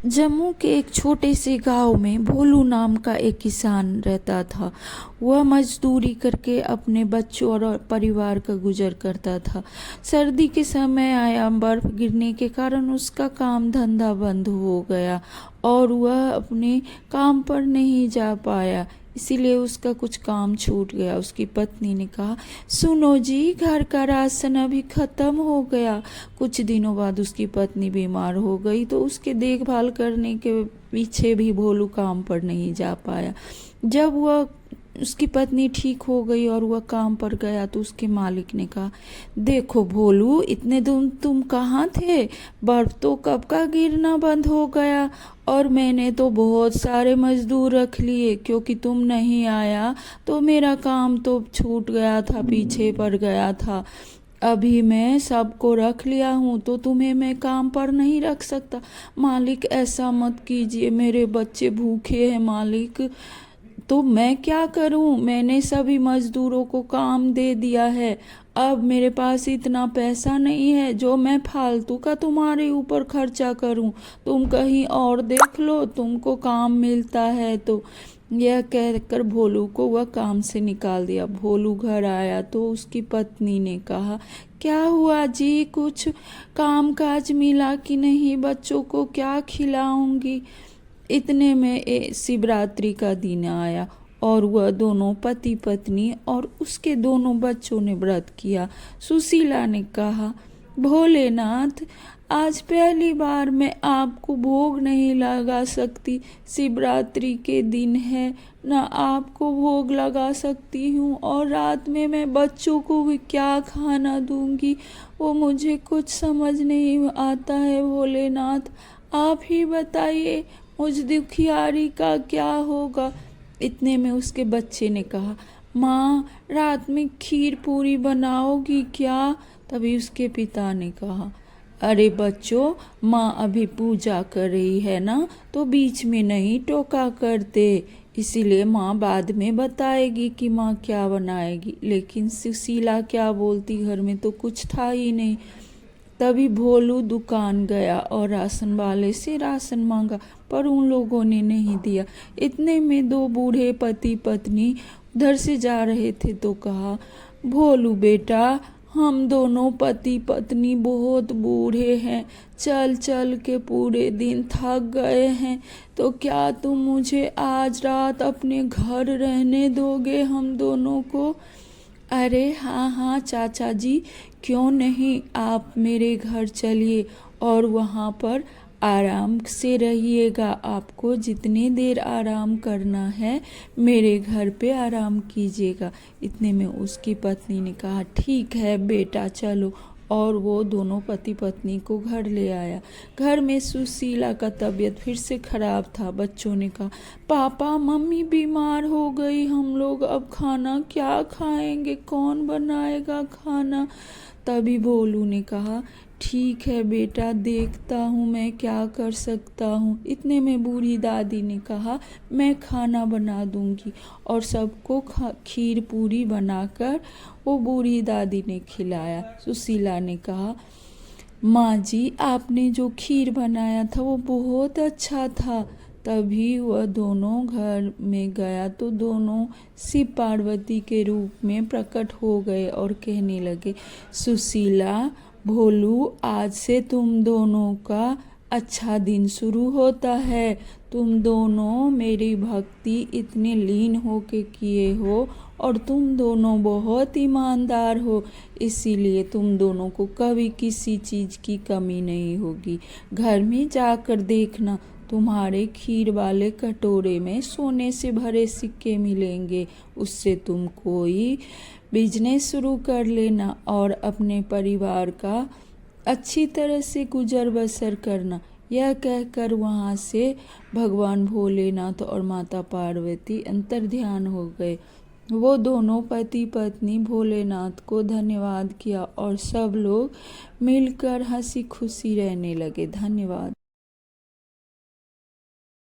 जम्मू के एक छोटे से गांव में भोलू नाम का एक किसान रहता था। वह मजदूरी करके अपने बच्चों और परिवार का गुजर करता था। सर्दी के समय आया, बर्फ गिरने के कारण उसका काम धंधा बंद हो गया और वह अपने काम पर नहीं जा पाया। इसीलिए उसका कुछ काम छूट गया। उसकी पत्नी ने कहा, सुनो जी, घर का राशन अभी ख़त्म हो गया। कुछ दिनों बाद उसकी पत्नी बीमार हो गई तो उसके देखभाल करने के पीछे भी भोलू काम पर नहीं जा पाया। जब वह उसकी पत्नी ठीक हो गई और वह काम पर गया तो उसके मालिक ने कहा, देखो भोलू, इतने दिन तुम कहाँ थे? बर्फ तो कब का गिरना बंद हो गया और मैंने तो बहुत सारे मजदूर रख लिए। क्योंकि तुम नहीं आया तो मेरा काम तो छूट गया था, पीछे पड़ गया था। अभी मैं सबको रख लिया हूँ तो तुम्हें मैं काम पर नहीं रख सकता। मालिक, ऐसा मत कीजिए, मेरे बच्चे भूखे हैं मालिक। तो मैं क्या करूं? मैंने सभी मजदूरों को काम दे दिया है। अब मेरे पास इतना पैसा नहीं है जो मैं फालतू का तुम्हारे ऊपर खर्चा करूं। तुम कहीं और देख लो, तुमको काम मिलता है तो। यह कहकर भोलू को वह काम से निकाल दिया। भोलू घर आया तो उसकी पत्नी ने कहा, क्या हुआ जी, कुछ काम काज मिला कि नहीं? बच्चों को क्या खिलाऊंगी? इतने में शिवरात्रि का दिन आया और वह दोनों पति पत्नी और उसके दोनों बच्चों ने व्रत किया। सुशीला ने कहा, भोलेनाथ, आज पहली बार मैं आपको भोग नहीं लगा सकती। शिवरात्रि के दिन है ना, आपको भोग लगा सकती हूँ और रात में मैं बच्चों को भी क्या खाना दूंगी, वो मुझे कुछ समझ नहीं आता है। भोलेनाथ, आप ही बताइए, मुझ दुखियारी का क्या होगा? इतने में उसके बच्चे ने कहा, माँ, रात में खीर पूरी बनाओगी क्या? तभी उसके पिता ने कहा, अरे बच्चों, माँ अभी पूजा कर रही है ना, तो बीच में नहीं टोका करते। इसीलिए माँ बाद में बताएगी कि माँ क्या बनाएगी। लेकिन सुशीला क्या बोलती, घर में तो कुछ था ही नहीं। तभी भोलू दुकान गया और राशन वाले से राशन मांगा, पर उन लोगों ने नहीं दिया। इतने में दो बूढ़े पति पत्नी उधर से जा रहे थे तो कहा, भोलू बेटा, हम दोनों पति पत्नी बहुत बूढ़े हैं, चल चल के पूरे दिन थक गए हैं, तो क्या तुम मुझे आज रात अपने घर रहने दोगे हम दोनों को? अरे हाँ हाँ चाचा जी, क्यों नहीं, आप मेरे घर चलिए और वहाँ पर आराम से रहिएगा। आपको जितनी देर आराम करना है मेरे घर पे आराम कीजिएगा। इतने में उसकी पत्नी ने कहा, ठीक है बेटा, चलो। और वो दोनों पति पत्नी को घर ले आया। घर में सुशीला का तबीयत फिर से खराब था। बच्चों ने कहा, पापा मम्मी बीमार हो गई, हम लोग अब खाना क्या खाएंगे, कौन बनाएगा खाना? तभी भोलू ने कहा, ठीक है बेटा, देखता हूँ मैं क्या कर सकता हूँ। इतने में बूढ़ी दादी ने कहा, मैं खाना बना दूंगी। और सबको खीर पूरी बनाकर वो बूढ़ी दादी ने खिलाया। सुशीला ने कहा, माँ जी, आपने जो खीर बनाया था वो बहुत अच्छा था। तभी वह दोनों घर में गया तो दोनों शिव पार्वती के रूप में प्रकट हो गए और कहने लगे, सुशीला, भोलू, आज से तुम दोनों का अच्छा दिन शुरू होता है। तुम दोनों मेरी भक्ति इतने लीन होके किए हो और तुम दोनों बहुत ईमानदार हो, इसीलिए तुम दोनों को कभी किसी चीज़ की कमी नहीं होगी। घर में जाकर देखना, तुम्हारे खीर वाले कटोरे में सोने से भरे सिक्के मिलेंगे। उससे तुम कोई बिजनेस शुरू कर लेना और अपने परिवार का अच्छी तरह से गुजर बसर करना। यह कहकर वहाँ से भगवान भोलेनाथ और माता पार्वती अंतर्ध्यान हो गए। वो दोनों पति पत्नी भोलेनाथ को धन्यवाद किया और सब लोग मिलकर हंसी खुशी रहने लगे। धन्यवाद।